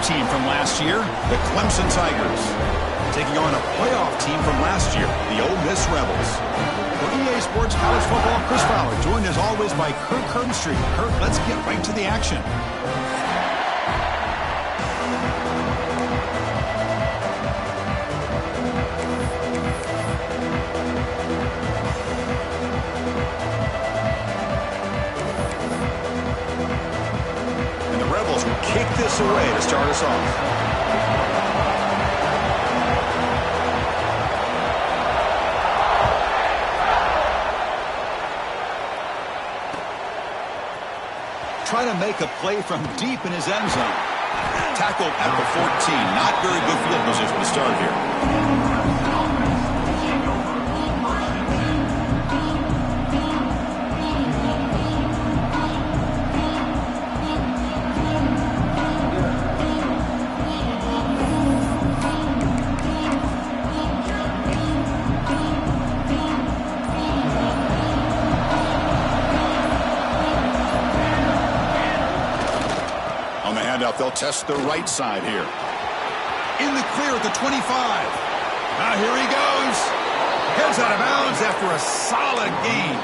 team from last year, the Clemson Tigers, taking on a playoff team from last year, the Ole Miss Rebels. For EA Sports College Football, Chris Fowler, joined as always by Kirk Herbstreit. Kirk, let's get right to the action. And the Rebels will kick this away to start us off. Trying to make a play from deep in his end zone. Tackled at the 14. Not very good field position to start here. They'll test the right side here. In the clear at the 25. Now here he goes. Heads out of bounds after a solid gain.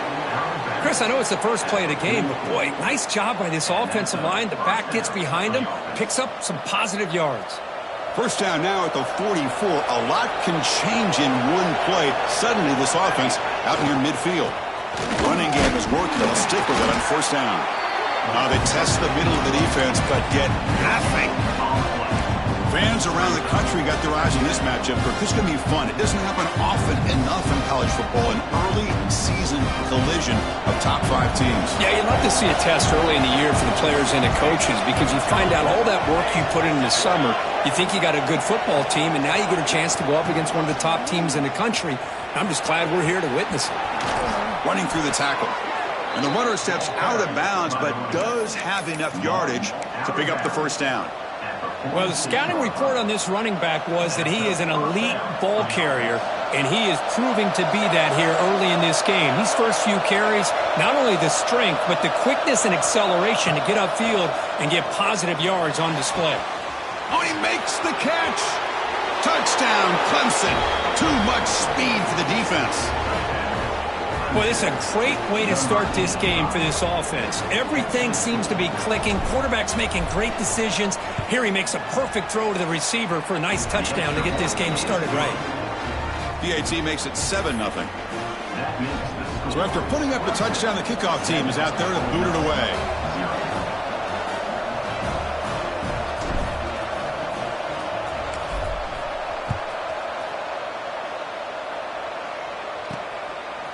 Chris, I know it's the first play of the game, but boy, nice job by this offensive line. The back gets behind him, picks up some positive yards. First down now at the 44. A lot can change in one play. Suddenly this offense out near midfield. Running game is working. They'll stick with it on first down. Now they test the middle of the defense, but get nothing. Fans around the country got their eyes on this matchup. This is going to be fun. It doesn't happen often enough in college football, an early season collision of top 5 teams. Yeah, you'd love to see a test early in the year for the players and the coaches because you find out all that work you put in the summer. You think you got a good football team, and now you get a chance to go up against one of the top teams in the country. I'm just glad we're here to witness it. Running through the tackle. And the runner steps out of bounds, but does have enough yardage to pick up the first down. Well, the scouting report on this running back was that he is an elite ball carrier, and he is proving to be that here early in this game. These first few carries, not only the strength, but the quickness and acceleration to get upfield and get positive yards on display. Oh, he makes the catch. Touchdown, Clemson. Too much speed for the defense. Well, this is a great way to start this game for this offense. Everything seems to be clicking. Quarterback's making great decisions. Here he makes a perfect throw to the receiver for a nice touchdown to get this game started right. PAT makes it 7-0. So after putting up the touchdown, the kickoff team is out there to boot it away.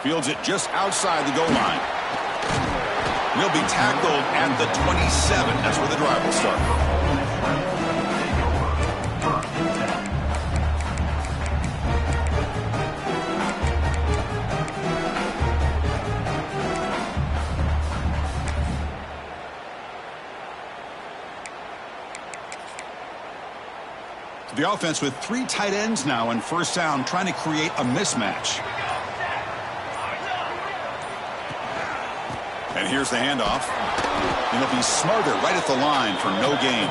Fields it just outside the goal line. He'll be tackled at the 27. That's where the drive will start. The offense with 3 tight ends now on first down, trying to create a mismatch. And here's the handoff. And he'll be smarter right at the line for no gain.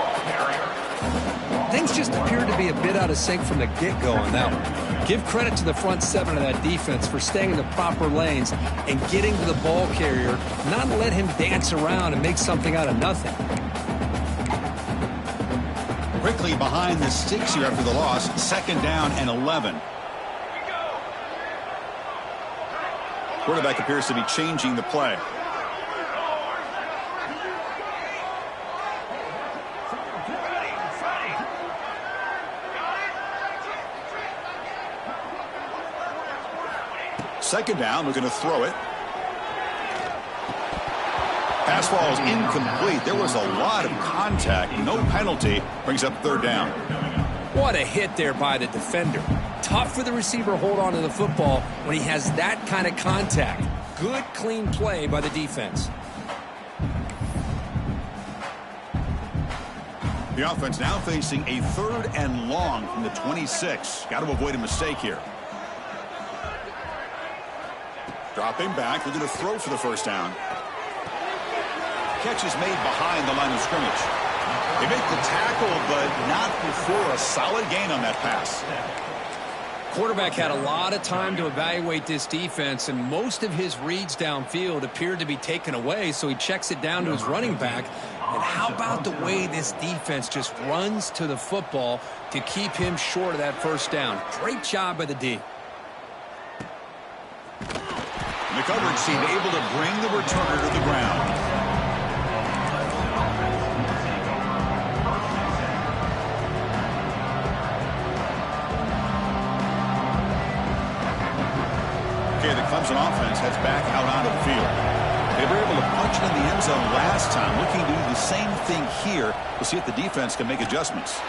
Things just appeared to be a bit out of sync from the get-go on that one. Give credit to the front 7 of that defense for staying in the proper lanes and getting to the ball carrier, not let him dance around and make something out of nothing. Quickly behind the sticks here after the loss. Second down and 11. Quarterback appears to be changing the play. Second down, we're going to throw it. Pass ball is incomplete. There was a lot of contact. No penalty. Brings up third down. What a hit there by the defender. Tough for the receiver to hold on to the football when he has that kind of contact. Good, clean play by the defense. The offense now facing a 3rd and long from the 26. Got to avoid a mistake here. Dropping back, looking to throw for the first down. Catch is made behind the line of scrimmage. They make the tackle, but not before a solid gain on that pass. Quarterback had a lot of time to evaluate this defense, and most of his reads downfield appeared to be taken away, so he checks it down to his running back. And how about the way this defense just runs to the football to keep him short of that first down? Great job by the D. And the coverage team able to bring the returner to the ground. Okay, the Clemson offense heads back out onto the field. They were able to punch it in the end zone last time. Looking to do the same thing here. We'll see if the defense can make adjustments.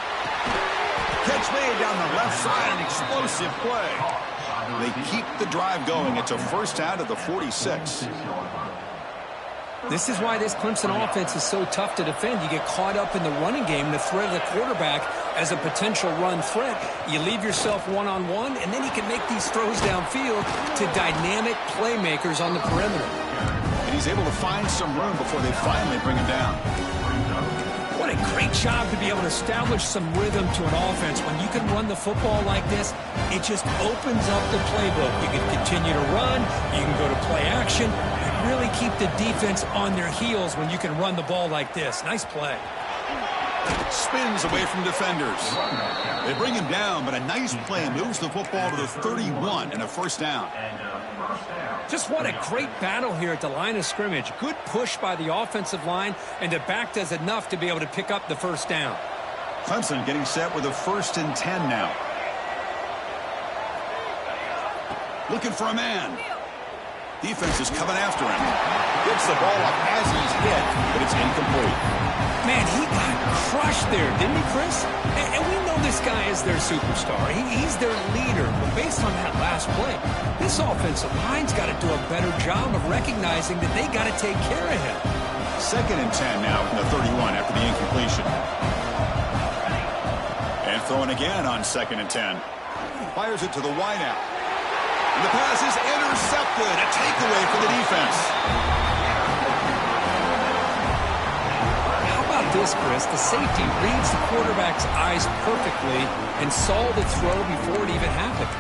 Catch made down the left side, an explosive play. They keep the drive going. It's a first down at the 46. This is why this Clemson offense is so tough to defend. You get caught up in the running game, the threat of the quarterback as a potential run threat. You leave yourself one-on-one, and then you can make these throws downfield to dynamic playmakers on the perimeter. And he's able to find some room before they finally bring him down. What a great job to be able to establish some rhythm to an offense. When you can run the football like this, it just opens up the playbook. You can continue to run. You can go to play action. Really keep the defense on their heels when you can run the ball like this. Nice play. Spins away from defenders. They bring him down, but a nice play moves the football to the 31 and a first down. Just what a great battle here at the line of scrimmage. Good push by the offensive line, and the back does enough to be able to pick up the first down. Clemson getting set with a 1st and 10 now. Looking for a man. Defense is coming after him. Gets the ball up as he's hit, but it's incomplete. Man, he got crushed there, didn't he, Chris? And we know this guy is their superstar. He's their leader. But based on that last play, this offensive line's got to do a better job of recognizing that they got to take care of him. 2nd and 10 now from the 31 after the incompletion. And throwing again on 2nd and 10. Fires it to the wideout. And the pass is intercepted. A takeaway for the defense. How about this, Chris? The safety reads the quarterback's eyes perfectly and saw the throw before it even happened.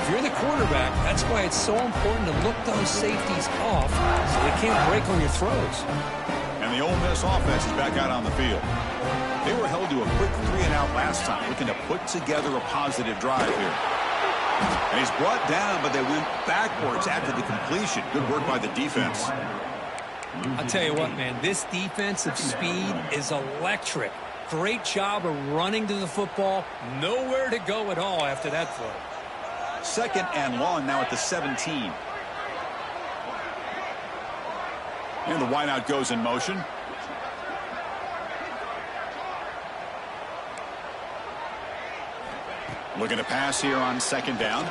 If you're the quarterback, that's why it's so important to look those safeties off so they can't break on your throws. And the Ole Miss offense is back out on the field. They were held to a quick 3-and-out last time, looking to put together a positive drive here. And he's brought down, but they went backwards after the completion. Good work by the defense. I'll tell you what, man, this defensive speed is electric. Great job of running to the football. Nowhere to go at all after that throw. 2nd and long now at the 17. And the wideout goes in motion. Looking to pass here on 2nd down.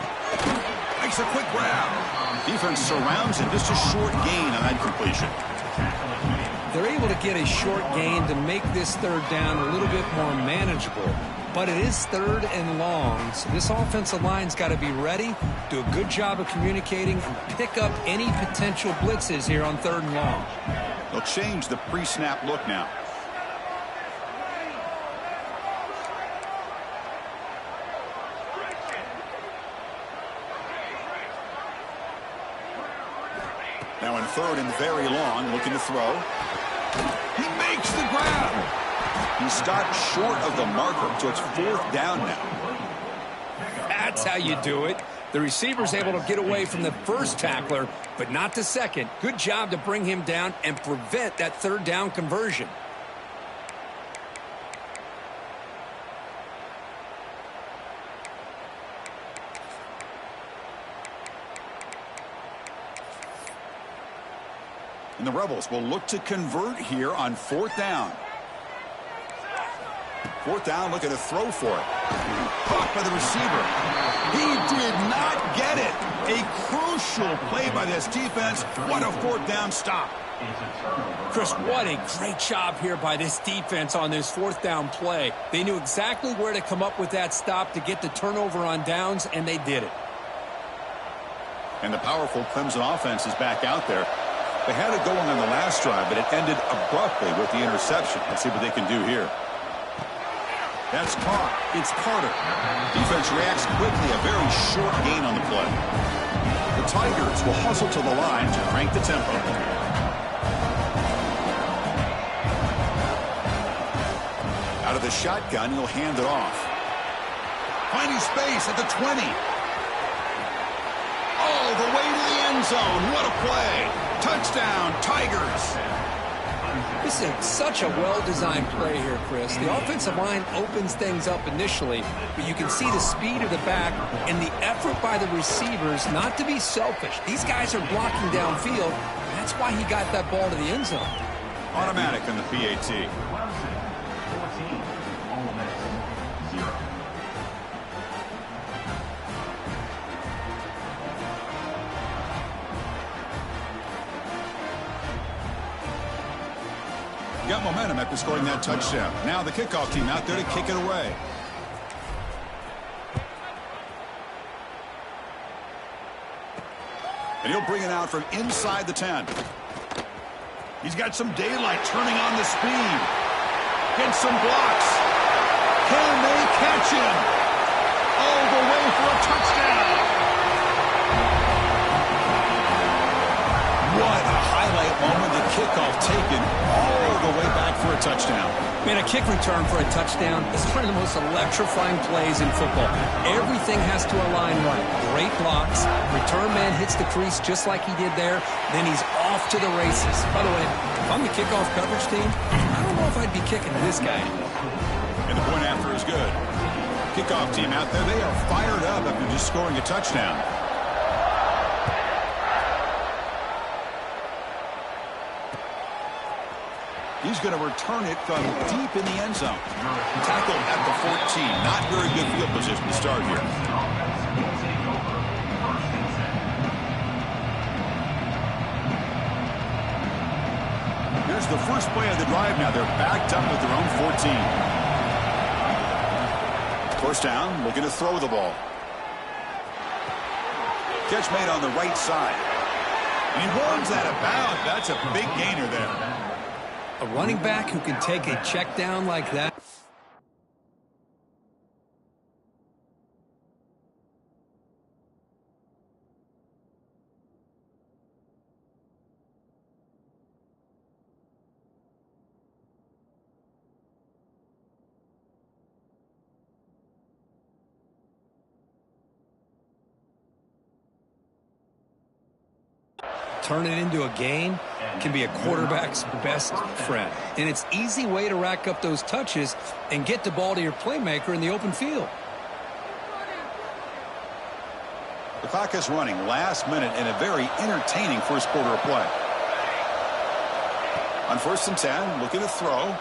Makes a quick grab. Defense surrounds it. Just a short gain on that completion. They're able to get a short gain to make this 3rd down a little bit more manageable. But it is 3rd and long, so this offensive line's got to be ready, do a good job of communicating, and pick up any potential blitzes here on 3rd and long. They'll change the pre-snap look now. Now in 3rd and very long, looking to throw. He makes the grab. He stopped short of the marker, so it's 4th down now. That's how you do it. The receiver's able to get away from the first tackler, but not the second. Good job to bring him down and prevent that 3rd down conversion. And the Rebels will look to convert here on 4th down. 4th down, looking to throw for it. Caught by the receiver. He did not get it. A crucial play by this defense. What a 4th down stop. Chris, what a great job here by this defense on this 4th down play. They knew exactly where to come up with that stop to get the turnover on downs, and they did it. And the powerful Clemson offense is back out there. They had it going on the last drive, but it ended abruptly with the interception. Let's see what they can do here. That's caught. It's Carter. Defense reacts quickly. A very short gain on the play. The Tigers will hustle to the line to crank the tempo. Out of the shotgun, he'll hand it off. Finding space at the 20. Oh, the way to the end zone. What a play. Touchdown, Tigers. This is such a well-designed play here, Chris. The offensive line opens things up initially, but you can see the speed of the back and the effort by the receivers not to be selfish. These guys are blocking downfield. That's why he got that ball to the end zone. Automatic on the PAT. Got momentum after scoring that touchdown. Now the kickoff team out there to kick it away. And he'll bring it out from inside the 10. He's got some daylight turning on the speed. Gets some blocks. Can they catch him? All the way for a touchdown. What a highlight moment. The kickoff taken all the way back for a touchdown. Man, a kick return for a touchdown is one of the most electrifying plays in football. Everything has to align right. Great blocks. Return man hits the crease just like he did there. Then he's off to the races. By the way, if I'm the kickoff coverage team, I don't know if I'd be kicking this guy anymore. And the point after is good. Kickoff team out there, they are fired up after just scoring a touchdown. He's going to return it from deep in the end zone. Tackled at the 14. Not very good field position to start here. Here's the first play of the drive now. They're backed up at their own 14. First down, looking to throw the ball. Catch made on the right side. And he runs that about. That's a big gainer there. A running back who can take a check down like that. Turn it into a game can be a quarterback's best friend. And it's an easy way to rack up those touches and get the ball to your playmaker in the open field. The clock is running last minute in a very entertaining first quarter of play. On 1st and 10, looking to throw.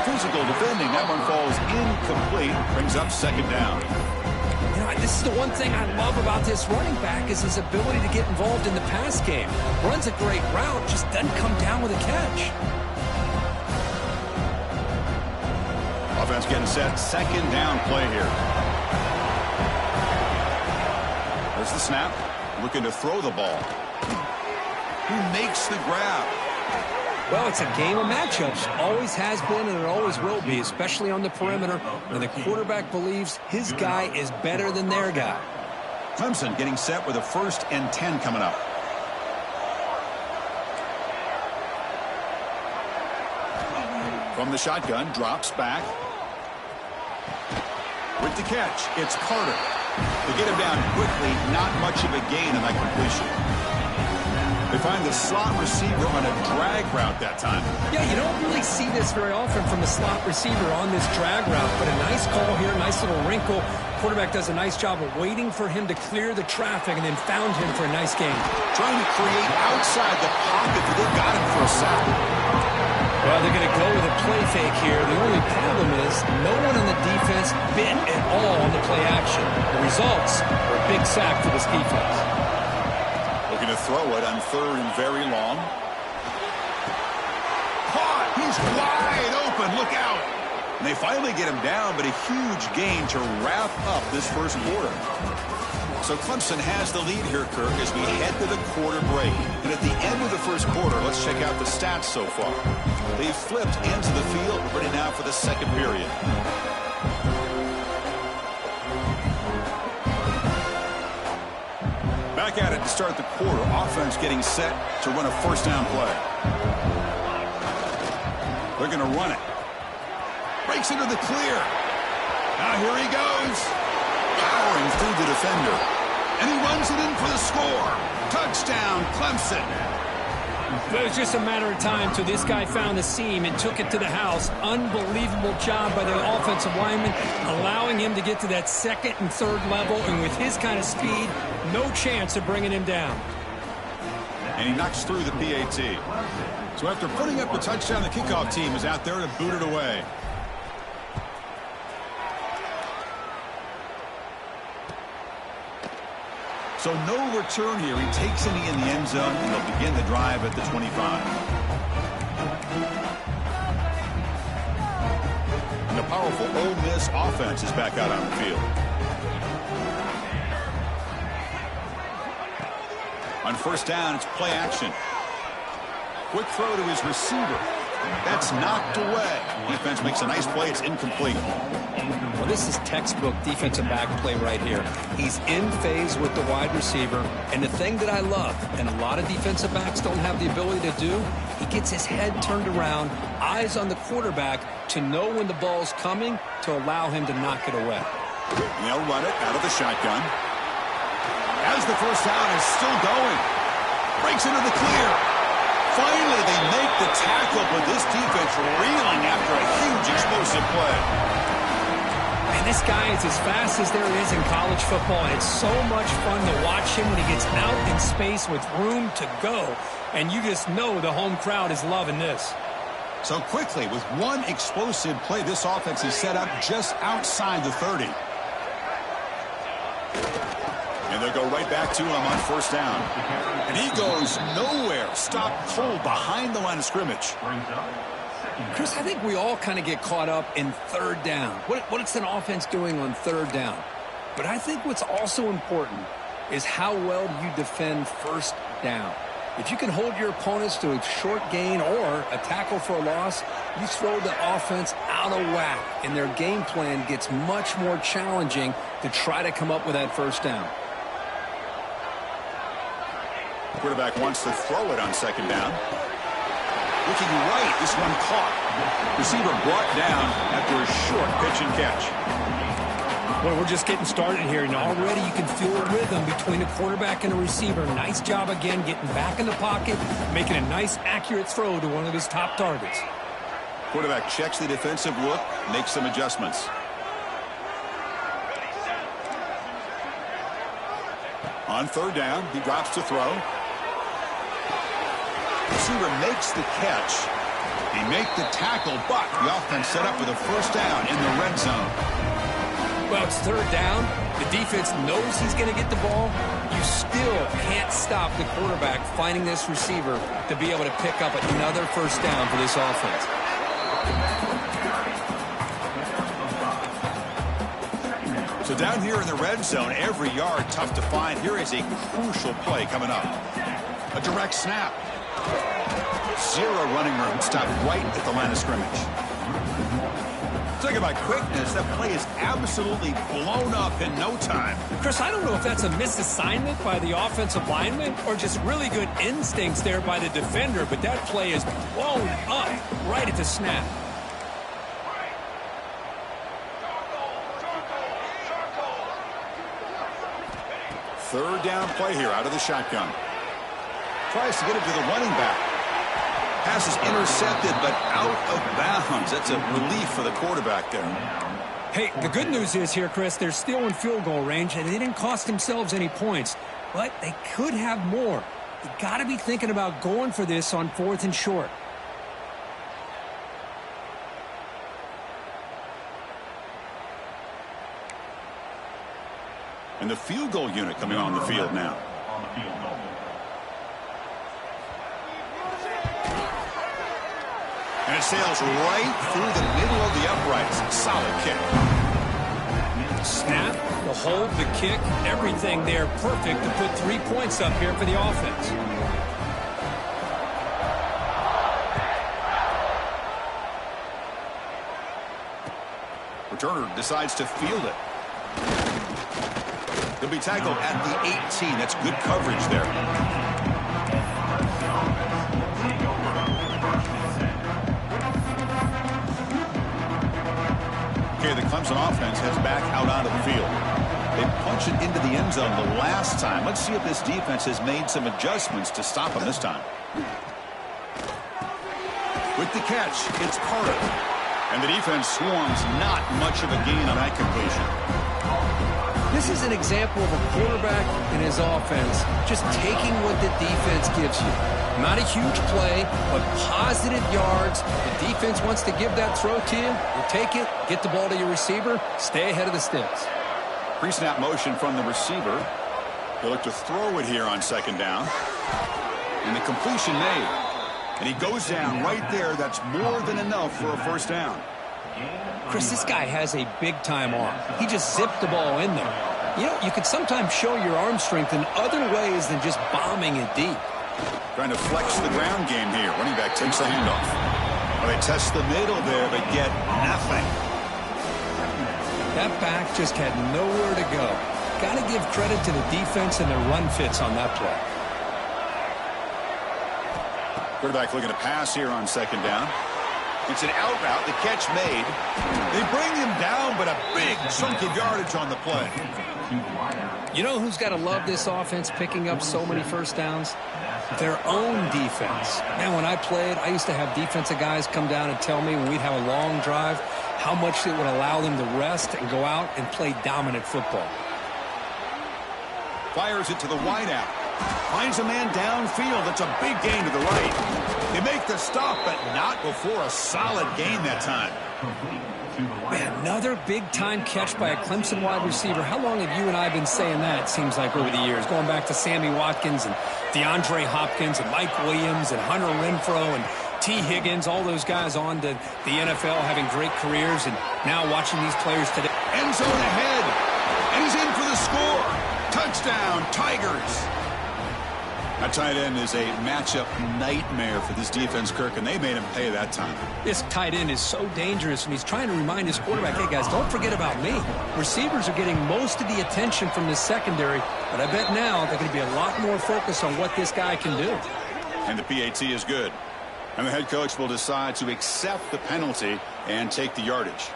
Physical defending. That one falls incomplete. Brings up 2nd down. You know, this is the one thing I love about this running back is his ability to get involved in the pass game. Runs a great route, just doesn't come down with a catch. Offense getting set. 2nd down play here. There's the snap. Looking to throw the ball. Who makes the grab? Well, it's a game of matchups. Always has been and it always will be, especially on the perimeter when the quarterback believes his guy is better than their guy. Clemson getting set with a 1st and 10 coming up. From the shotgun, drops back. With the catch, it's Carter. They get him down quickly, not much of a gain on that completion. They find the slot receiver on a drag route that time. Yeah, you don't really see this very often from a slot receiver on this drag route, but a nice call here, nice little wrinkle. Quarterback does a nice job of waiting for him to clear the traffic and then found him for a nice gain. Trying to create outside the pocket, but they got him for a sack. Well, they're going to go with a play fake here. The only problem is no one on the defense bit at all on the play action. The results are a big sack for this defense. Looking to throw it on 3rd and very long. Caught! He's wide open. Look out! And they finally get him down, but a huge gain to wrap up this first quarter. So Clemson has the lead here, Kirk, as we head to the quarter break. And at the end of the first quarter, let's check out the stats so far. They've flipped into the field, ready now for the second period. Back at it to start the quarter. Offense getting set to run a first down play. They're going to run it. Breaks into the clear. Now here he goes. Powering through the defender. And he runs it in for the score. Touchdown, Clemson. It was just a matter of time till this guy found the seam and took it to the house. Unbelievable job by the offensive lineman, allowing him to get to that second and third level. And with his kind of speed, no chance of bringing him down. And he knocks through the PAT. So after putting up the touchdown, the kickoff team is out there to boot it away. So no return here. He takes it in the end zone, and they'll begin the drive at the 25. And the powerful Ole Miss offense is back out on the field. On first down, it's play action. Quick throw to his receiver. That's knocked away. Defense makes a nice play. It's incomplete. Well, this is textbook defensive back play right here. He's in phase with the wide receiver. And the thing that I love, and a lot of defensive backs don't have the ability to do, he gets his head turned around, eyes on the quarterback to know when the ball's coming to allow him to knock it away. And they'll run it out of the shotgun. As the first down is still going. Breaks into the clear. Finally, they make the tackle, but this defense reeling after a huge explosive play. And this guy is as fast as there is in college football, and it's so much fun to watch him when he gets out in space with room to go. And you just know the home crowd is loving this. So quickly, with one explosive play, this offense is set up just outside the 30. And they'll go right back to him on first down. And he goes nowhere. Stopped cold behind the line of scrimmage. Chris, I think we all kind of get caught up in third down. What's an offense doing on third down? But I think what's also important is how well you defend first down. If you can hold your opponents to a short gain or a tackle for a loss, you throw the offense out of whack, and their game plan gets much more challenging to try to come up with that first down. Quarterback wants to throw it on second down. Looking right, this one caught. Receiver brought down after a short pitch and catch. Well, we're just getting started here, and already you can feel a rhythm between the quarterback and the receiver. Nice job again getting back in the pocket, making a nice, accurate throw to one of his top targets. Quarterback checks the defensive look, makes some adjustments. On third down, he drops to throw. Receiver makes the catch. He make the tackle, but the offense set up with a first down in the red zone. Well, it's third down. The defense knows he's going to get the ball. You still can't stop the quarterback finding this receiver to be able to pick up another first down for this offense. So down here in the red zone, every yard tough to find. Here is a crucial play coming up. A direct snap. Zero running room. Stopped right at the line of scrimmage. Talk about quickness. That play is absolutely blown up in no time. Chris, I don't know if that's a misassignment by the offensive lineman or just really good instincts there by the defender, but that play is blown up right at the snap. Third down play here out of the shotgun. Tries to get it to the running back. Pass is intercepted, but out of bounds. That's a relief for the quarterback there. Hey, the good news is here, Chris, they're still in field goal range, and they didn't cost themselves any points, but they could have more. You got to be thinking about going for this on fourth and short. And the field goal unit coming on the field now. And it sails right through the middle of the uprights. Solid kick. Snap, The hold, the kick, everything there perfect to put 3 points up here for the offense. Returner decides to field it. He'll be tackled at the 18. That's good coverage there. Okay, the Clemson offense heads back out onto the field. They punch it into the end zone the last time. Let's see if this defense has made some adjustments to stop them this time. With the catch, it's Carter. And the defense swarms, not much of a gain on that completion. This is an example of a quarterback and his offense just taking what the defense gives you. Not a huge play, but positive yards. The defense wants to give that throw to you. You take it, get the ball to your receiver, stay ahead of the sticks. Pre-snap motion from the receiver. He'll look to throw it here on second down. And the completion made. And he goes down right there. That's more than enough for a first down. Chris, this guy has a big-time arm. He just zipped the ball in there. You know, you can sometimes show your arm strength in other ways than just bombing it deep. Trying to flex the ground game here. Running back takes the handoff. Well, they test the middle there, but get nothing. That back just had nowhere to go. Got to give credit to the defense and their run fits on that play. Quarterback looking to pass here on second down. It's an out route. The catch made. They bring him down, but a big chunk of yardage on the play. You know who's got to love this offense picking up so many first downs? Their own defense. Man, when I played, I used to have defensive guys come down and tell me when we'd have a long drive how much it would allow them to rest and go out and play dominant football. Fires it to the wideout. Finds a man downfield. That's a big gain to the right. They make the stop, but not before a solid gain that time. Man, another big-time catch by a Clemson wide receiver. How long have you and I been saying that, it seems like, over the years? Going back to Sammy Watkins and DeAndre Hopkins and Mike Williams and Hunter Renfrow and T. Higgins, all those guys on to the NFL having great careers, and now watching these players today. End zone ahead, and he's in for the score. Touchdown, Tigers. That tight end is a matchup nightmare for this defense, Kirk, and they made him pay that time. This tight end is so dangerous, and he's trying to remind his quarterback, hey, guys, don't forget about me. Receivers are getting most of the attention from this secondary, but I bet now they're going to be a lot more focused on what this guy can do. And the PAT is good. And the head coach will decide to accept the penalty and take the yardage.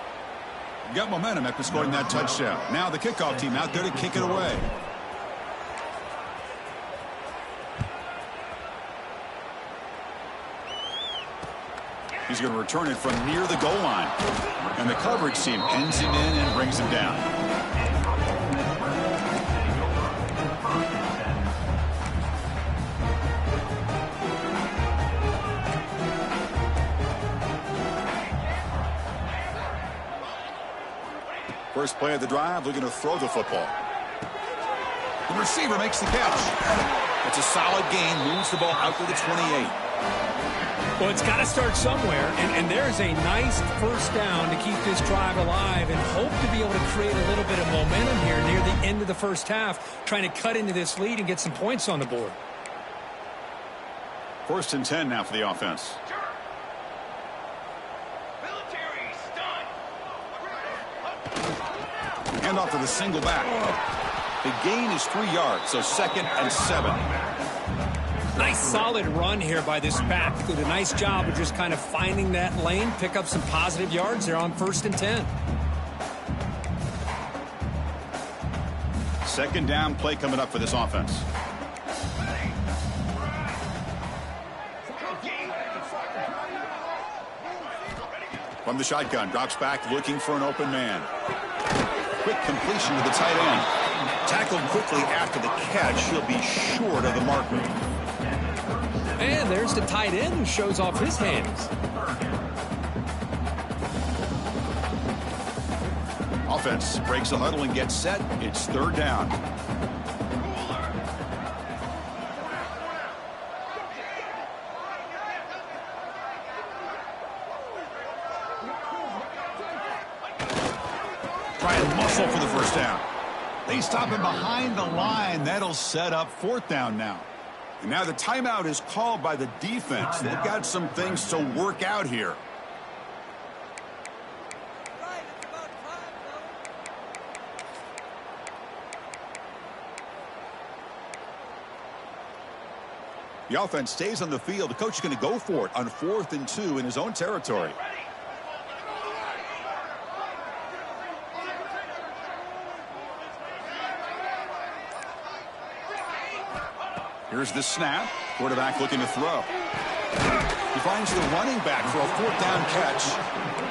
Got momentum after scoring that touchdown. Now the kickoff team out there to kick it away. He's going to return it from near the goal line. And the coverage team pins him in and brings him down. First play of the drive, looking to throw the football. The receiver makes the catch. It's a solid gain, moves the ball out to the 28. Well, it's got to start somewhere, and there's a nice first down to keep this drive alive and hope to be able to create a little bit of momentum here near the end of the first half, trying to cut into this lead and get some points on the board. 1st and 10 now for the offense. Hand off to the single back. The gain is 3 yards, so 2nd and 7. Nice solid run here by this back. Did a nice job of just kind of finding that lane, pick up some positive yards there on 1st and 10. 2nd down play coming up for this offense. From the shotgun, drops back looking for an open man. Quick completion to the tight end. Tackled quickly after the catch. He'll be short of the marker. And there's the tight end who shows off his hands. Offense breaks the huddle and gets set. It's 3rd down. Try and muscle for the first down. They stop him behind the line. That'll set up 4th down now. And now the timeout is called by the defense. They've got some things to work out here. The offense stays on the field. The coach is going to go for it on 4th and 2 in his own territory. Here's the snap. Quarterback looking to throw. He finds the running back for a 4th down catch.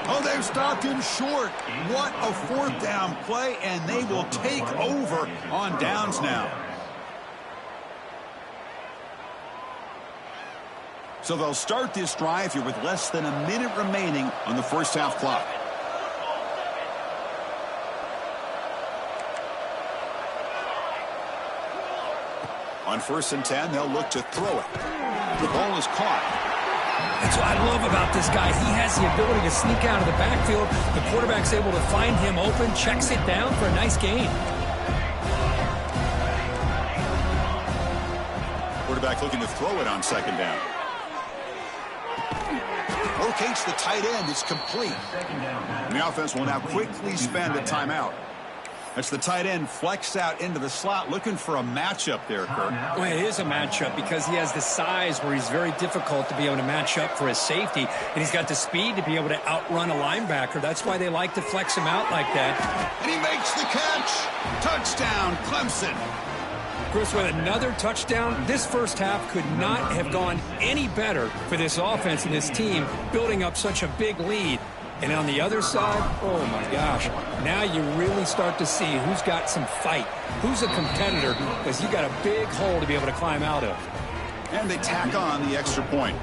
Oh, they've stopped him short. What a 4th down play, and they will take over on downs now. So they'll start this drive here with less than a minute remaining on the first half clock. On 1st and 10, they'll look to throw it. The ball is caught. That's what I love about this guy. He has the ability to sneak out of the backfield. The quarterback's able to find him open, checks it down for a nice gain. Quarterback looking to throw it on 2nd down. Rotates the tight end. It's complete. And the offense will now quickly spend a timeout. That's the tight end flexed out into the slot, looking for a matchup there, Kirk. Well, it is a matchup because he has the size where he's very difficult to be able to match up for his safety, and he's got the speed to be able to outrun a linebacker. That's why they like to flex him out like that. And he makes the catch. Touchdown, Clemson. Chris, with another touchdown, this first half could not have gone any better for this offense and this team, building up such a big lead. And on the other side, oh my gosh, now you really start to see who's got some fight, who's a competitor, because you got a big hole to be able to climb out of. And they tack on the extra point.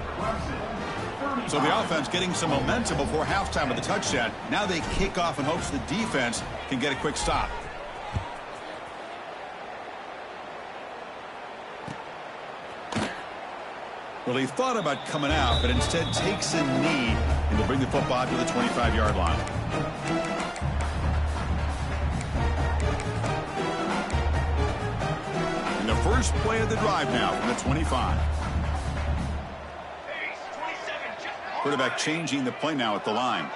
So the offense getting some momentum before halftime with the touchdown. Now they kick off in hopes the defense can get a quick stop. Well, he thought about coming out, but instead takes a knee and to bring the football to the 25-yard line. And the first play of the drive now from the 25. Quarterback changing the play now at the line.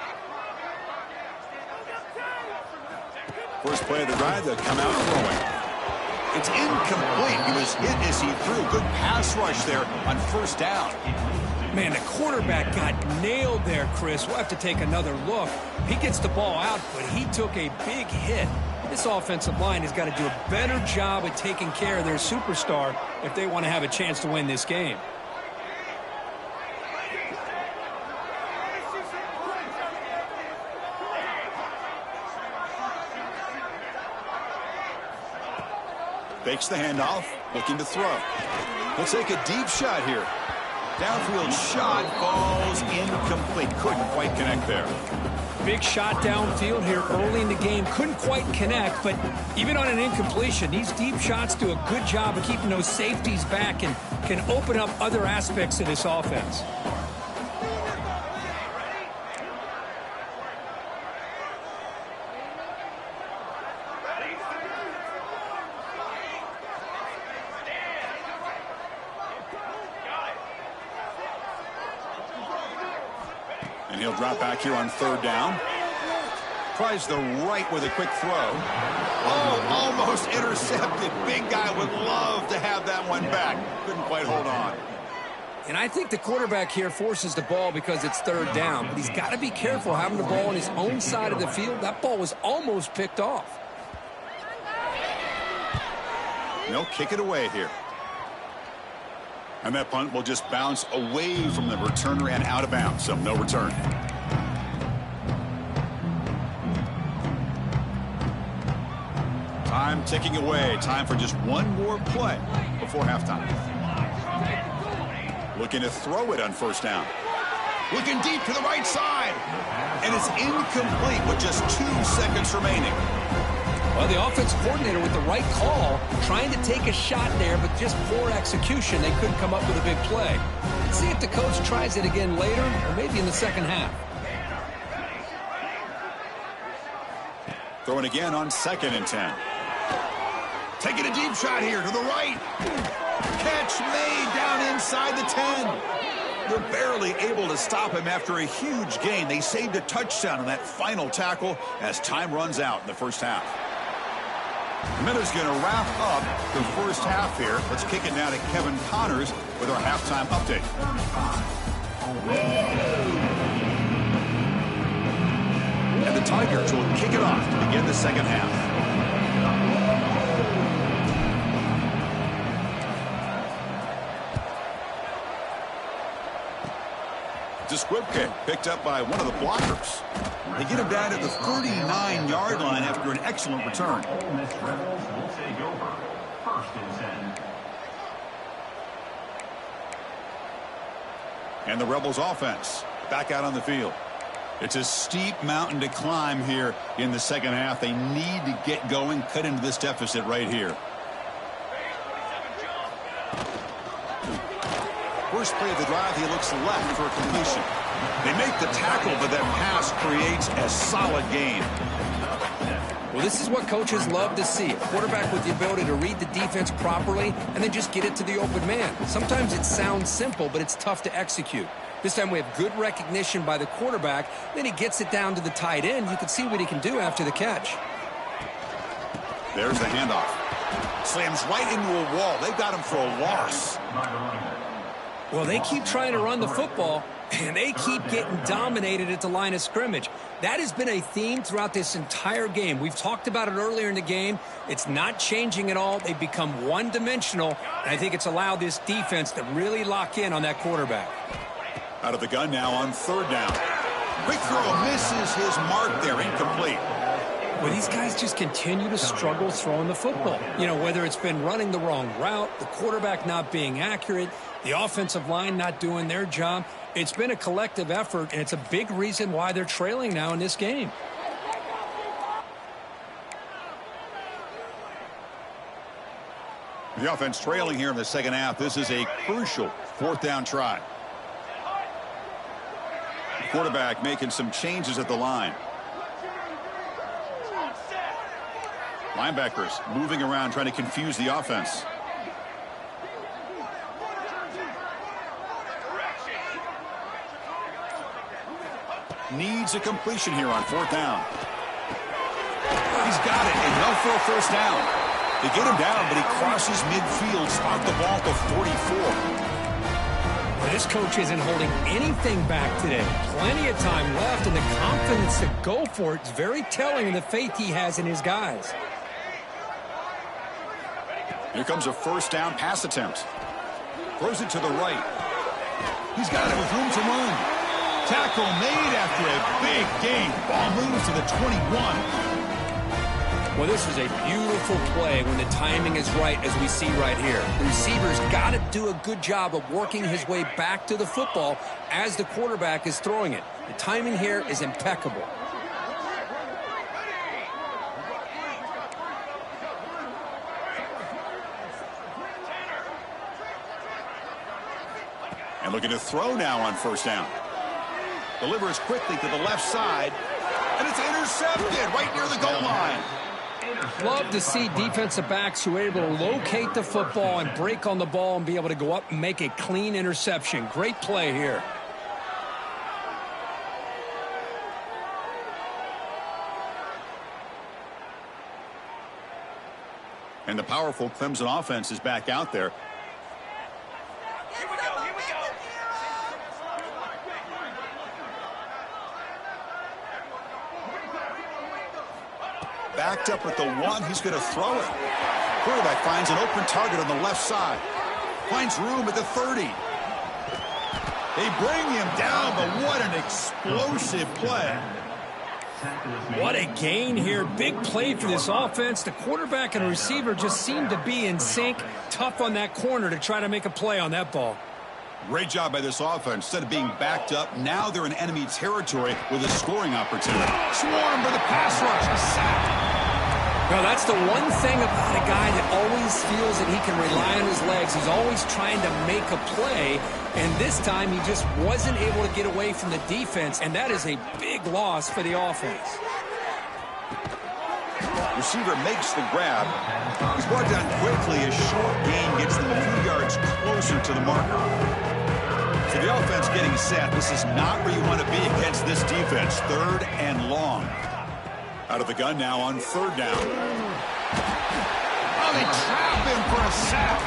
First play of the drive, they'll come out throwing. It's incomplete. He was hit as he threw. Good pass rush there on 1st down. Man, the quarterback got nailed there, Chris. We'll have to take another look. He gets the ball out, but he took a big hit. This offensive line has got to do a better job at taking care of their superstar if they want to have a chance to win this game. Fakes the handoff, looking to throw. He'll take a deep shot here. Downfield shot falls incomplete. Couldn't quite connect there. Big shot downfield here early in the game. Couldn't quite connect, but even on an incompletion, these deep shots do a good job of keeping those safeties back and can open up other aspects of this offense. And he'll drop back here on 3rd down. Tries the right with a quick throw. Oh, almost intercepted. Big guy would love to have that one back. Couldn't quite hold on. And I think the quarterback here forces the ball because it's 3rd down. But he's got to be careful having the ball on his own side of the field. That ball was almost picked off. They'll kick it away here. And that punt will just bounce away from the returner and out of bounds, so no return. Time ticking away. Time for just one more play before halftime. Looking to throw it on 1st down. Looking deep to the right side. And it's incomplete with just 2 seconds remaining. Well, the offensive coordinator with the right call, trying to take a shot there, but just poor execution. They couldn't come up with a big play. Let's see if the coach tries it again later, or maybe in the second half. Throwing again on 2nd and 10. Taking a deep shot here to the right. Catch made down inside the 10. They're barely able to stop him after a huge gain. They saved a touchdown on that final tackle as time runs out in the first half. Miller's going to wrap up the first half here. Let's kick it now to Kevin Connors with our halftime update. And the Tigers will kick it off to begin the second half. Squibke picked up by one of the blockers. They get him down at the 39-yard line after an excellent return. And the Rebels offense back out on the field. It's a steep mountain to climb here in the second half. They need to get going, cut into this deficit right here. First play of the drive, he looks left for a completion. They make the tackle, but that pass creates a solid gain. Well, this is what coaches love to see. A quarterback with the ability to read the defense properly and then just get it to the open man. Sometimes it sounds simple, but it's tough to execute. This time we have good recognition by the quarterback. Then he gets it down to the tight end. You can see what he can do after the catch. There's the handoff. Slams right into a wall. They've got him for a loss. Well, they keep trying to run the football, and they keep getting dominated at the line of scrimmage. That has been a theme throughout this entire game. We've talked about it earlier in the game. It's not changing at all. They've become one-dimensional, and I think it's allowed this defense to really lock in on that quarterback. Out of the gun now on third down. Quick throw misses his mark there, incomplete. Well, these guys just continue to struggle throwing the football. You know, whether it's been running the wrong route, the quarterback not being accurate, the offensive line not doing their job. It's been a collective effort, and it's a big reason why they're trailing now in this game. The offense trailing here in the second half. This is a crucial fourth down try. The quarterback making some changes at the line. Linebackers moving around, trying to confuse the offense. Needs a completion here on fourth down. He's got it, enough for a first down. They get him down, but he crosses midfield, spot the ball to 44. Well, this coach isn't holding anything back today. Plenty of time left, and the confidence to go for it is very telling of the faith he has in his guys. Here comes a first down pass attempt. Throws it to the right. He's got it with room to run. Tackle made after a big gain. Ball moves to the 21. Well, this is a beautiful play when the timing is right, as we see right here. The receiver's got to do a good job of working his way back to the football as the quarterback is throwing it. The timing here is impeccable. And looking to throw now on first down. Delivers quickly to the left side. And it's intercepted right near the goal line. Love to see defensive backs who are able to locate the football and break on the ball and be able to go up and make a clean interception. Great play here. And the powerful Clemson offense is back out there. Backed up at the one, he's going to throw it. Quarterback finds an open target on the left side. Finds room at the 30. They bring him down, but what an explosive play. What a gain here. Big play for this offense. The quarterback and receiver just seem to be in sync. Tough on that corner to try to make a play on that ball. Great job by this offense. Instead of being backed up, now they're in enemy territory with a scoring opportunity. Swarm with a pass rush. A sack. Well, that's the one thing about a guy that always feels that he can rely on his legs. He's always trying to make a play, and this time he just wasn't able to get away from the defense, and that is a big loss for the offense. Receiver makes the grab. He's brought down quickly. A short gain gets them a few yards closer to the marker. So the offense getting set. This is not where you want to be against this defense. 3rd and long. Out of the gun now on 3rd down. Oh, they trap him for a sack.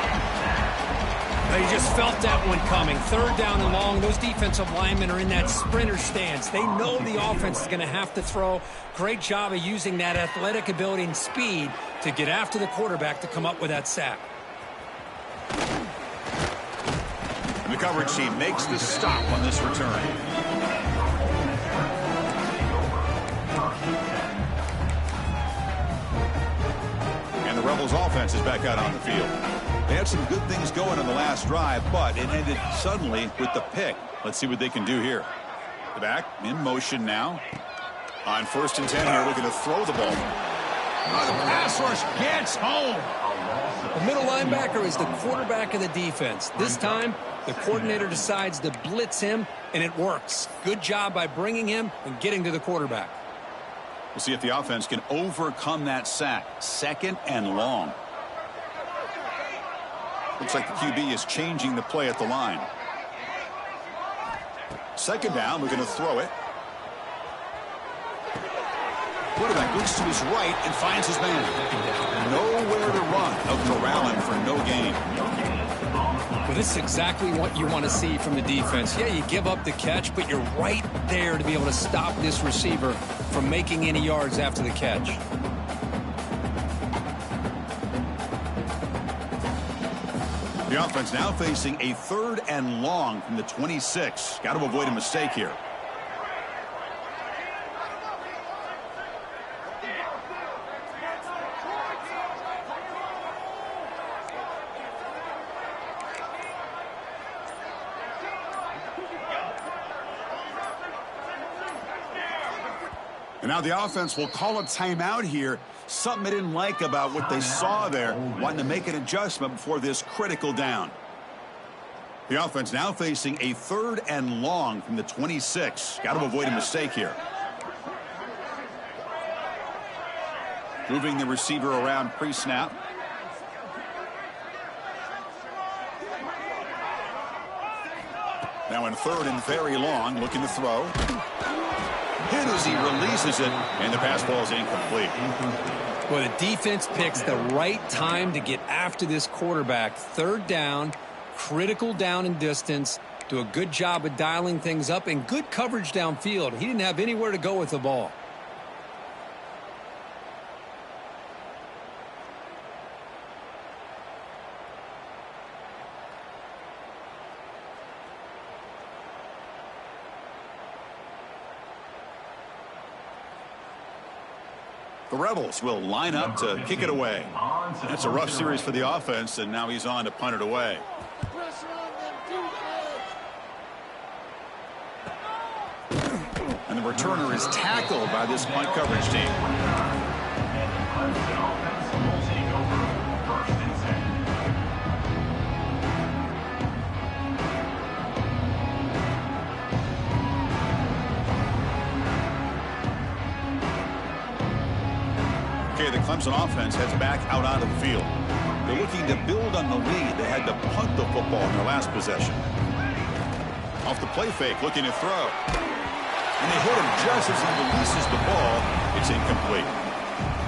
They just felt that one coming. 3rd down and long. Those defensive linemen are in that sprinter stance. They know the offense is going to have to throw. Great job of using that athletic ability and speed to get after the quarterback to come up with that sack. And the coverage team makes the stop on this return. And the Rebels offense is back out on the field. They had some good things going on the last drive, but it ended suddenly with the pick. Let's see what they can do here. The back in motion now. On 1st and 10 here, looking to throw the ball. Oh, the pass rush gets home. The middle linebacker is the quarterback of the defense. This time, the coordinator decides to blitz him, and it works. Good job by bringing him and getting to the quarterback. We'll see if the offense can overcome that sack. 2nd and long. Looks like the QB is changing the play at the line. 2nd down, we're going to throw it. Quarterback looks to his right and finds his man. Nowhere to run. They'll corral him for no gain. Well, this is exactly what you want to see from the defense. Yeah, you give up the catch, but you're right there to be able to stop this receiver from making any yards after the catch. The offense now facing a 3rd and long from the 26. Got to avoid a mistake here. And now the offense will call a timeout here. Something they didn't like about what they saw there. Wanting to make an adjustment before this critical down. The offense now facing a 3rd and long from the 26. Got to avoid a mistake here. Moving the receiver around pre-snap. Now in 3rd and very long, looking to throw. Hit as he releases it, and the pass ball is incomplete. Well, the defense picks the right time to get after this quarterback. 3rd down, critical down and distance. Do a good job of dialing things up and good coverage downfield. He didn't have anywhere to go with the ball. The Rebels will line up to kick it away. That's a rough series for the offense, and now he's on to punt it away. And the returner is tackled by this punt coverage team. Okay, the Clemson offense heads back out onto the field. They're looking to build on the lead. They had to punt the football in their last possession. Off the play fake, looking to throw. And they hit him just as he releases the ball. It's incomplete.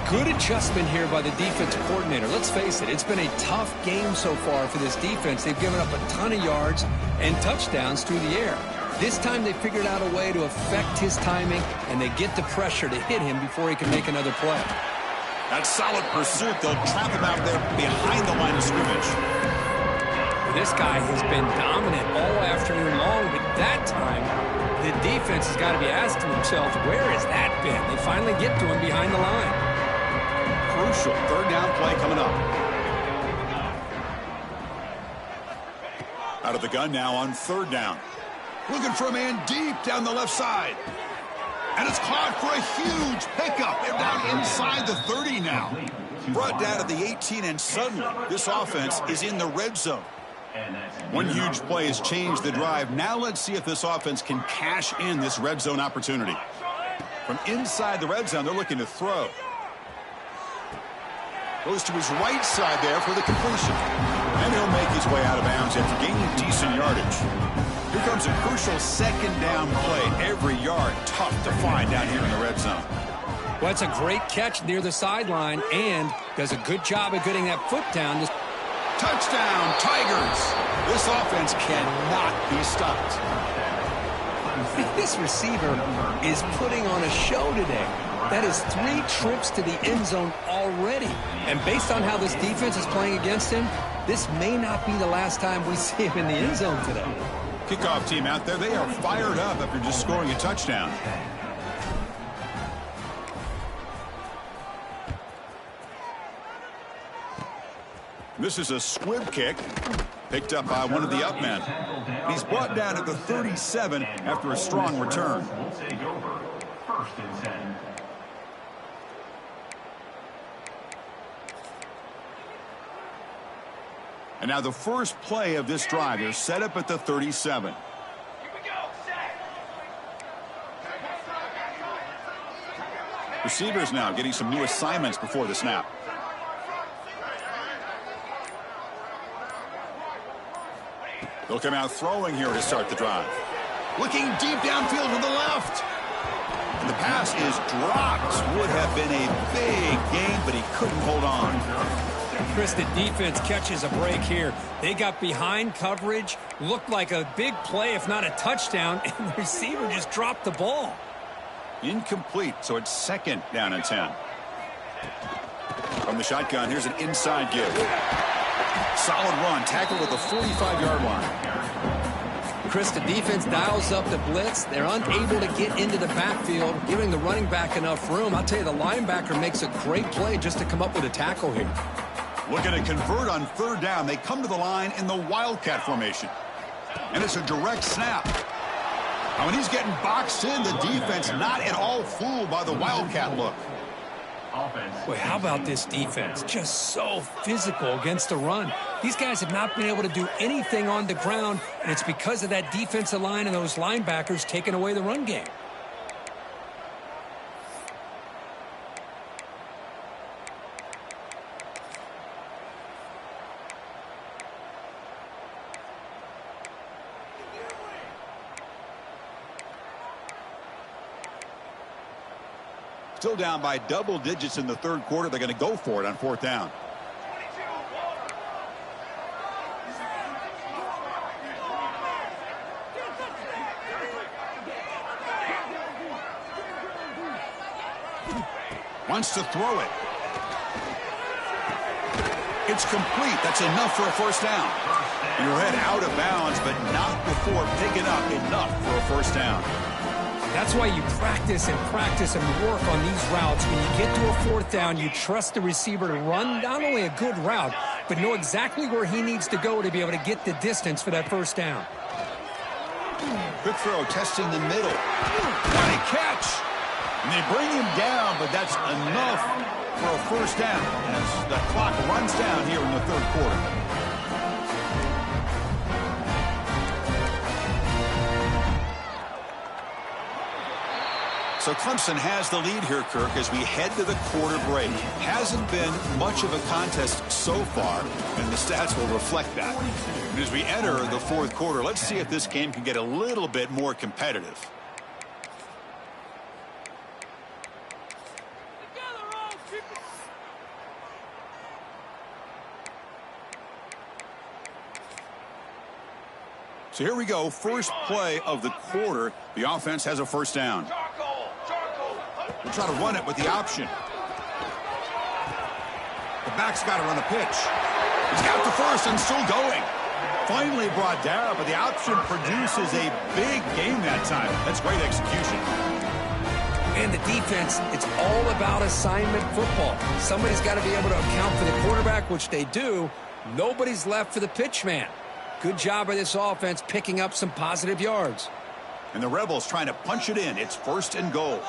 Good adjustment here by the defensive coordinator. Let's face it, it's been a tough game so far for this defense. They've given up a ton of yards and touchdowns through the air. This time they figured out a way to affect his timing, and they get the pressure to hit him before he can make another play. That solid pursuit. They'll trap him out there behind the line of scrimmage. This guy has been dominant all afternoon long, but that time the defense has got to be asking themselves, where has that been? They finally get to him behind the line. Crucial 3rd down play coming up. Out of the gun now on 3rd down. Looking for a man deep down the left side. And it's caught for a huge pickup. They're down inside the 30 now. Brought down to the 18, and suddenly this offense is in the red zone. One huge play has changed the drive. Now let's see if this offense can cash in this red zone opportunity. From inside the red zone, they're looking to throw. Goes to his right side there for the completion. And he'll make his way out of bounds after gaining decent yardage. Here comes a crucial second down play. Every yard tough to find down here in the red zone. Well, it's a great catch near the sideline and does a good job of getting that foot down. Touchdown, Tigers! This offense cannot be stopped. This receiver is putting on a show today. That is 3 trips to the end zone already. And based on how this defense is playing against him, this may not be the last time we see him in the end zone today. Kickoff team out there, they are fired up after just scoring a touchdown. This is a squib kick picked up by one of the up men. He's brought down at the 37 after a strong return. We'll take over. 1st and 10. And now the first play of this drive is set up at the 37. Receivers now getting some new assignments before the snap. They'll come out throwing here to start the drive. Looking deep downfield to the left. And the pass is dropped. Would have been a big gain, but he couldn't hold on. Chris, the defense catches a break here. They got behind coverage, looked like a big play, if not a touchdown, and the receiver just dropped the ball. Incomplete, so it's 2nd down and 10. From the shotgun, here's an inside give. Solid run, tackled at the 45-yard line. Chris, the defense dials up the blitz. They're unable to get into the backfield, giving the running back enough room. I'll tell you, the linebacker makes a great play just to come up with a tackle here. Looking to convert on 3rd down. They come to the line in the Wildcat formation. And it's a direct snap. Now, when he's getting boxed in, the defense not at all fooled by the Wildcat look. Boy, how about this defense? Just so physical against the run. These guys have not been able to do anything on the ground, and it's because of that defensive line and those linebackers taking away the run game. Still down by double digits in the 3rd quarter. They're going to go for it on 4th down. Wants to throw it. It's complete. That's enough for a 1st down. Your head out of bounds, but not before picking up enough for a 1st down. That's why you practice and work on these routes. When you get to a 4th down, you trust the receiver to run not only a good route, but know exactly where he needs to go to be able to get the distance for that 1st down. Quick throw, testing the middle. What a catch! And they bring him down, but that's enough for a 1st down as the clock runs down here in the 3rd quarter. So Clemson has the lead here, Kirk, as we head to the quarter break. Hasn't been much of a contest so far, and the stats will reflect that. And as we enter the 4th quarter, let's see if this game can get a little bit more competitive. So here we go, first play of the quarter. The offense has a 1st down. We'll try to run it with the option. The back's got to run the pitch. He's got the 1st and still going. Finally brought down, but the option produces a big game that time. That's great execution. And the defense, it's all about assignment football. Somebody's got to be able to account for the quarterback, which they do. Nobody's left for the pitch man. Good job by this offense picking up some positive yards. And the Rebels trying to punch it in. It's 1st and goal.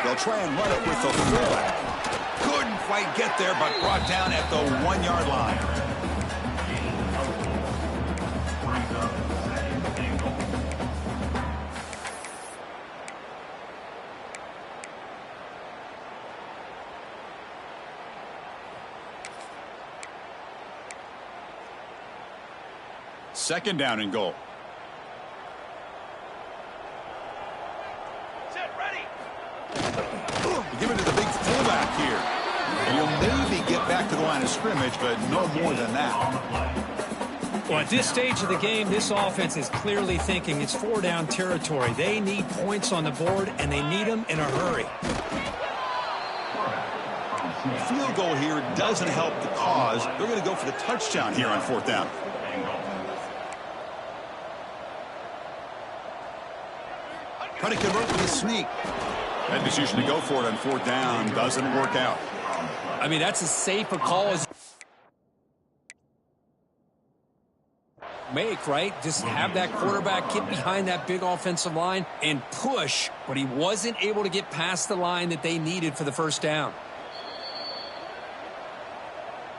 They'll try and run it with the fullback. Couldn't quite get there, but brought down at the 1-yard line. second down and goal. Give it to the big fullback here. And he'll maybe get back to the line of scrimmage, but no more than that. Well, at this stage of the game, this offense is clearly thinking it's four-down territory. They need points on the board, and they need them in a hurry. A field goal here doesn't help the cause. They're going to go for the touchdown here on fourth down. Trying to convert with a sneak. That decision to go for it on fourth down doesn't work out. I mean, that's as safe a call as make, right? Just have that quarterback get behind that big offensive line and push, but he wasn't able to get past the line that they needed for the first down.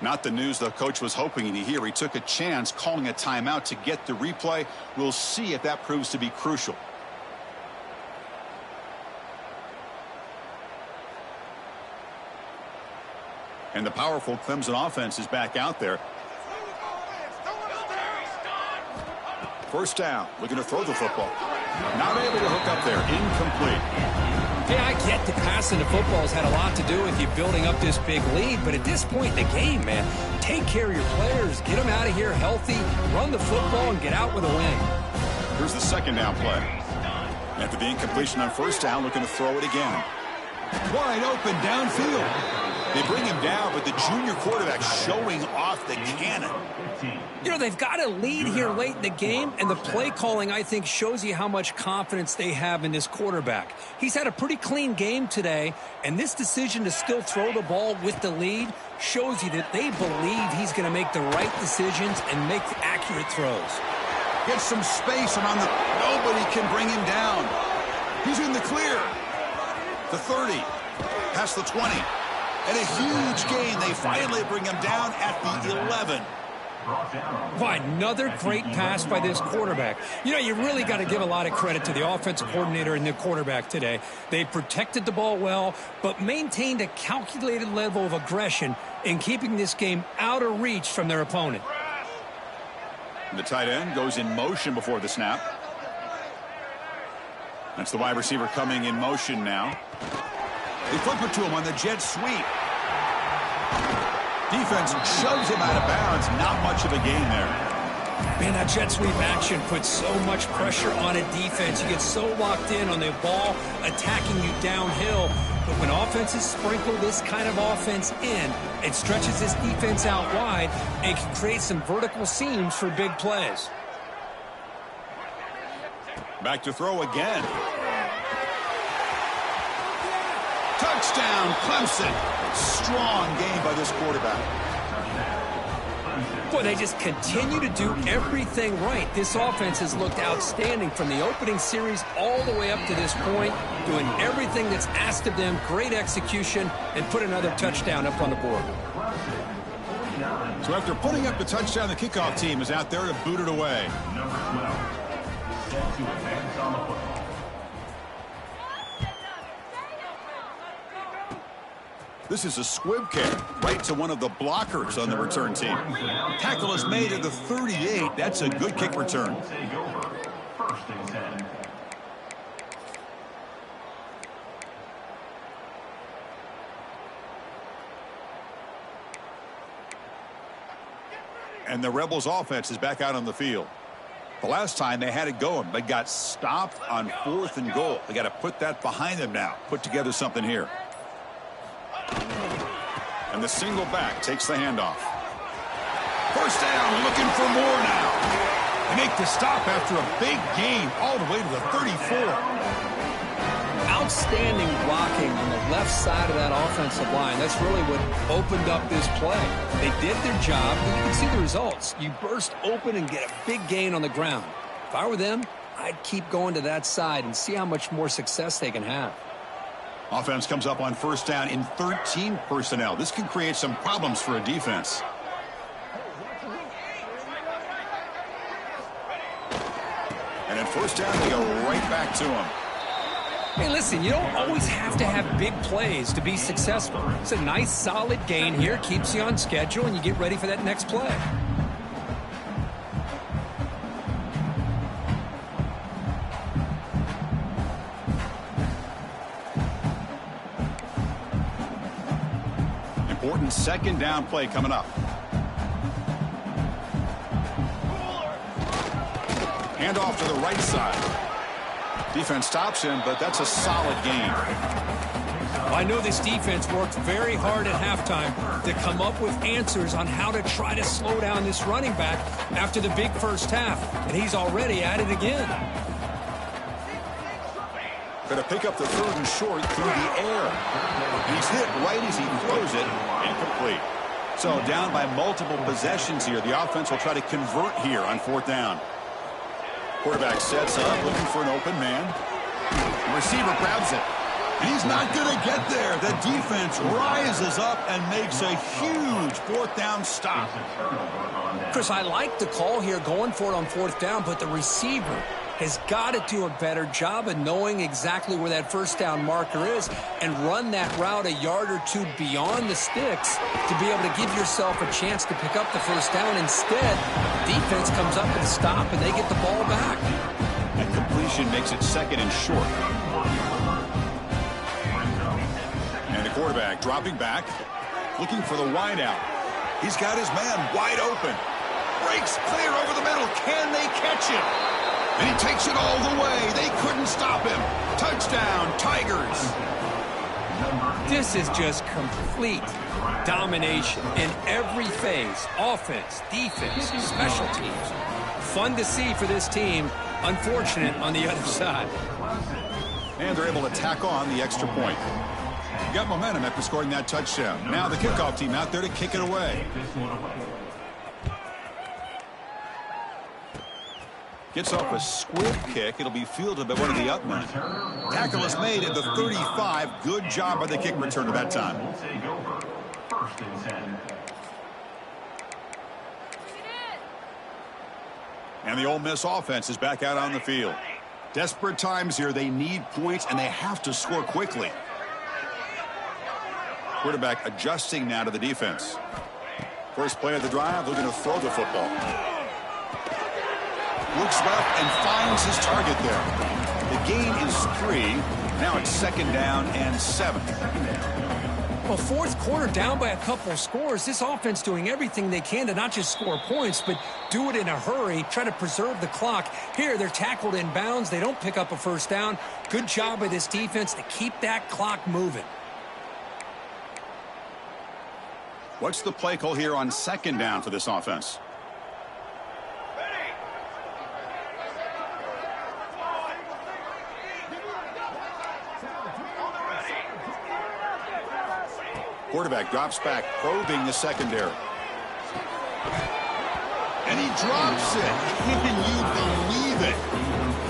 Not the news the coach was hoping to hear. He took a chance calling a timeout to get the replay. We'll see if that proves to be crucial. And the powerful Clemson offense is back out there. First down, looking to throw the football. Not able to hook up there, incomplete. Yeah, I get the passing the football has had a lot to do with you building up this big lead, but at this point in the game, man, take care of your players, get them out of here healthy, run the football, and get out with a win. Here's the second down play. After the incompletion on first down, looking to throw it again. Wide open downfield. They bring him down, but the junior quarterback showing off the cannon. You know, they've got a lead here late in the game, and the play calling, I think, shows you how much confidence they have in this quarterback. He's had a pretty clean game today, and this decision to still throw the ball with the lead shows you that they believe he's going to make the right decisions and make accurate throws. Gets some space around the... Nobody can bring him down. He's in the clear. The 30. Past the 20. And a huge gain. They finally bring him down at the 11. Why, another great pass by this quarterback. You know, you really got to give a lot of credit to the offensive coordinator and the quarterback today. They protected the ball well, but maintained a calculated level of aggression in keeping this game out of reach from their opponent. The tight end goes in motion before the snap. That's the wide receiver coming in motion now. They flip it to him on the jet sweep. Defense shoves him out of bounds. Not much of a gain there. Man, that jet sweep action puts so much pressure on a defense. You get so locked in on the ball attacking you downhill. But when offenses sprinkle this kind of offense in, it stretches this defense out wide and can create some vertical seams for big plays. Back to throw again. Touchdown, Clemson. Strong game by this quarterback. Boy, they just continue to do everything right. This offense has looked outstanding from the opening series all the way up to this point, doing everything that's asked of them, great execution, and put another touchdown up on the board. So after putting up the touchdown, the kickoff team is out there to boot it away. Number 12, set to advance on the football. This is a squib kick right to one of the blockers on the return team. Tackle is made at the 38. That's a good kick return. Take over. First and 10. And the Rebels offense is back out on the field. The last time they had it going, but got stopped on 4th and goal. They got to put that behind them now. Put together something here. And the single back takes the handoff. First down, looking for more now. They make the stop after a big gain all the way to the 34. Outstanding blocking on the left side of that offensive line. That's really what opened up this play. They did their job, and you can see the results. You burst open and get a big gain on the ground. If I were them, I'd keep going to that side and see how much more success they can have. Offense comes up on first down in 13 personnel. This can create some problems for a defense. And at first down, they go right back to him. Hey, listen, you don't always have to have big plays to be successful. It's a nice, solid gain here, keeps you on schedule, and you get ready for that next play. Important second down play coming up. Hand off to the right side. Defense stops him, but that's a solid gain. I know this defense worked very hard at halftime to come up with answers on how to try to slow down this running back after the big first half, and he's already at it again. Going to pick up the 3rd and short through the air. He's hit right as he throws it, incomplete. So down by multiple possessions here. The offense will try to convert here on 4th down. Quarterback sets up, looking for an open man. The receiver grabs it. And he's not going to get there. The defense rises up and makes a huge 4th down stop. Chris, I like the call here going for it on 4th down, but the receiver has got to do a better job of knowing exactly where that 1st down marker is and run that route a yard or two beyond the sticks to be able to give yourself a chance to pick up the 1st down. Instead, defense comes up with a stop and they get the ball back. That completion makes it 2nd and short. And the quarterback dropping back, looking for the wideout. He's got his man wide open. Breaks clear over the middle. Can they catch him? And he takes it all the way. They couldn't stop him. Touchdown, Tigers. This is just complete domination in every phase. Offense, defense, special teams. Fun to see for this team. Unfortunate on the other side. And they're able to tack on the extra point. Got momentum after scoring that touchdown. Now the kickoff team out there to kick it away. Gets off a squib kick. It'll be fielded by one of the up men. Tackle is made at the 35. Good job by the kick returner that time. And the Ole Miss offense is back out on the field. Desperate times here. They need points, and they have to score quickly. Quarterback adjusting now to the defense. First play of the drive, looking to throw the football. Looks left and finds his target there. The gain is 3. Now it's 2nd down and 7. Well, 4th quarter down by a couple of scores. This offense doing everything they can to not just score points, but do it in a hurry, try to preserve the clock. Here, they're tackled in bounds. They don't pick up a 1st down. Good job by this defense to keep that clock moving. What's the play call here on 2nd down for this offense? Quarterback drops back, probing the secondary. And he drops it. Can you believe it?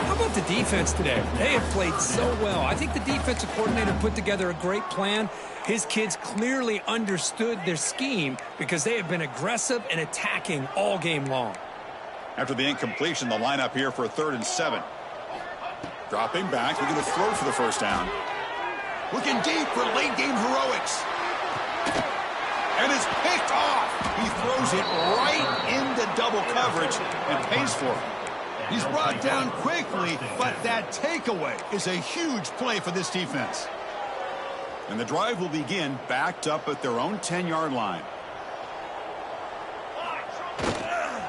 How about the defense today? They have played so well. I think the defensive coordinator put together a great plan. His kids clearly understood their scheme because they have been aggressive and attacking all game long. After the incompletion, the lineup here for a 3rd and 7. Dropping back, looking to throw for the 1st down. Looking deep for late game heroics. And it's picked off. He throws it right into double coverage and pays for it. He's brought down quickly, but that takeaway is a huge play for this defense. And the drive will begin backed up at their own 10-yard line.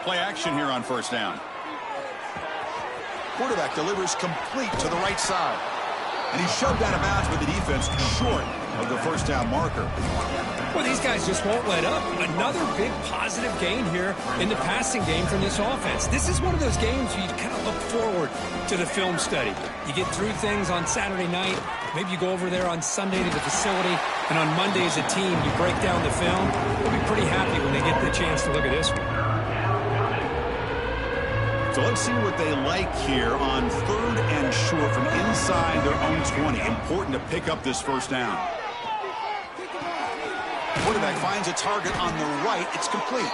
Play action here on 1st down. Quarterback delivers complete to the right side. And he's shoved out of bounds with the defense short of the 1st down marker. Well, these guys just won't let up. Another big positive gain here in the passing game from this offense. This is one of those games where you kind of look forward to the film study. You get through things on Saturday night. Maybe you go over there on Sunday to the facility, and on Monday as a team, you break down the film. They'll be pretty happy when they get the chance to look at this one. So let's see what they like here on 3rd and short from inside their own 20. Important to pick up this 1st down. Quarterback finds a target on the right. It's complete.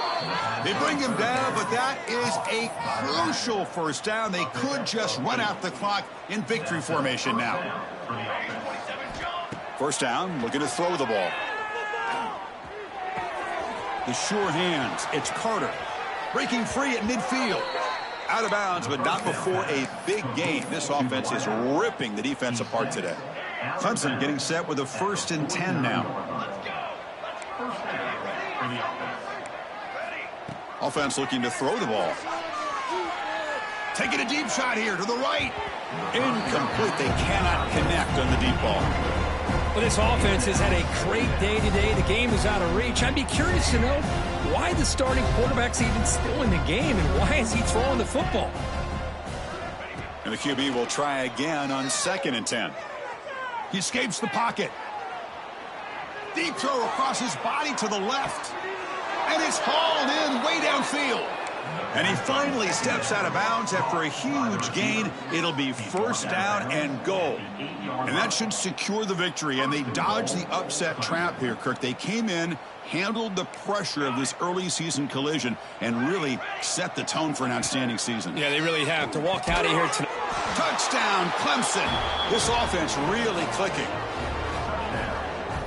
They bring him down, but that is a crucial 1st down. They could just run out the clock in victory formation now. 1st down, looking to throw the ball. The sure hands. It's Carter. Breaking free at midfield. Out of bounds, but not before a big gain. This offense is ripping the defense apart today. Hudson getting set with a 1st and 10 now. for the offense. Offense looking to throw the ball. Taking a deep shot here to the right. Incomplete. They cannot connect on the deep ball. Well, this offense has had a great day today. The game is out of reach. I'd be curious to know why the starting quarterback's even still in the game and why is he throwing the football? And the QB will try again on 2nd and 10. He escapes the pocket. Deep throw across his body to the left. And it's hauled in way downfield. And he finally steps out of bounds after a huge gain. It'll be 1st down and goal. And that should secure the victory. And they dodged the upset trap here, Kirk. They came in, handled the pressure of this early season collision, and really set the tone for an outstanding season. Yeah, they really have. To walk out of here tonight. Touchdown, Clemson. This offense really clicking.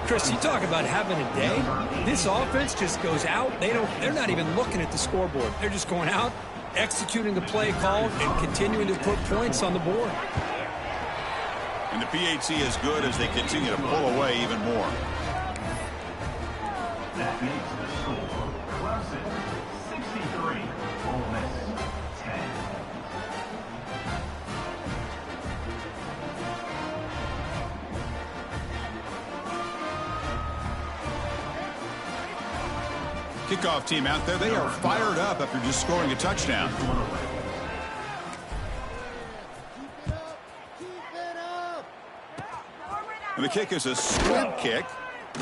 Chris, you talk about having a day. This offense just goes out. They're not even looking at the scoreboard. They're just going out, executing the play called, and continuing to put points on the board. And the PAT is good as they continue to pull away even more. That makes the score Clemson 63, Ole Miss 10. Kickoff team out there, they are fired up after just scoring a touchdown. And the kick is a squib kick,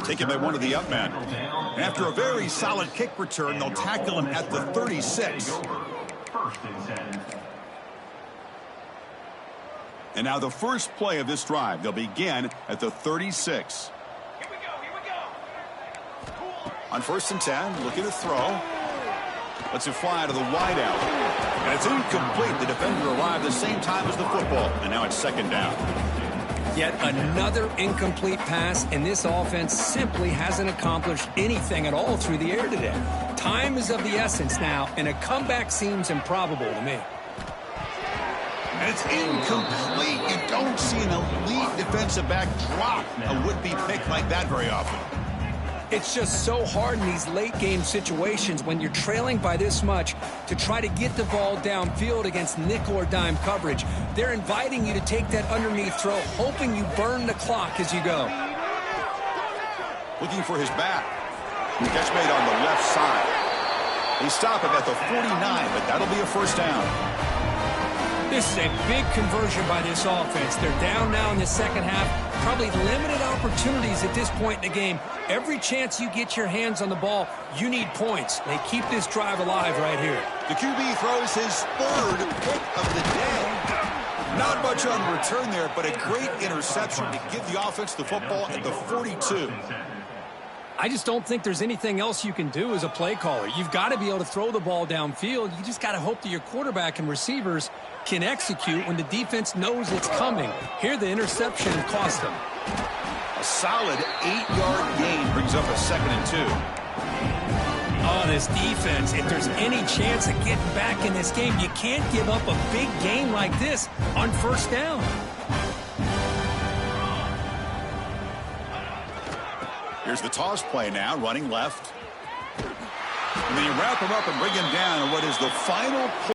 taken by one of the up men. And after a very solid kick return, they'll tackle him at the 36. 1st and 10. And now the first play of this drive, they'll begin at the 36. On 1st and 10, looking to throw. Lets it fly to the wideout. And it's incomplete. The defender arrived the same time as the football. And now it's 2nd down. Yet another incomplete pass, and this offense simply hasn't accomplished anything at all through the air today. Time is of the essence now, and a comeback seems improbable to me. And it's incomplete. You don't see an elite defensive back drop a would-be pick like that very often. It's just so hard in these late-game situations when you're trailing by this much to try to get the ball downfield against nickel or dime coverage. They're inviting you to take that underneath throw, hoping you burn the clock as you go. Looking for his back. Catch made on the left side. They stop him at the 49, but that'll be a 1st down. This is a big conversion by this offense. They're down now in the 2nd half. Probably limited opportunities at this point in the game. Every chance you get your hands on the ball, you need points. They keep this drive alive right here. The QB throws his 3rd pick of the day. Not much on return there, but a great interception to give the offense the football at the 42. I just don't think there's anything else you can do as a play caller. You've got to be able to throw the ball downfield. You just got to hope that your quarterback and receivers can execute when the defense knows it's coming. Here, the interception cost them. A solid 8-yard gain brings up a 2nd and 2. Oh, this defense, if there's any chance of getting back in this game, you can't give up a big gain like this on 1st down. Here's the toss play now, running left. And then you wrap him up and bring him down in what is the final play.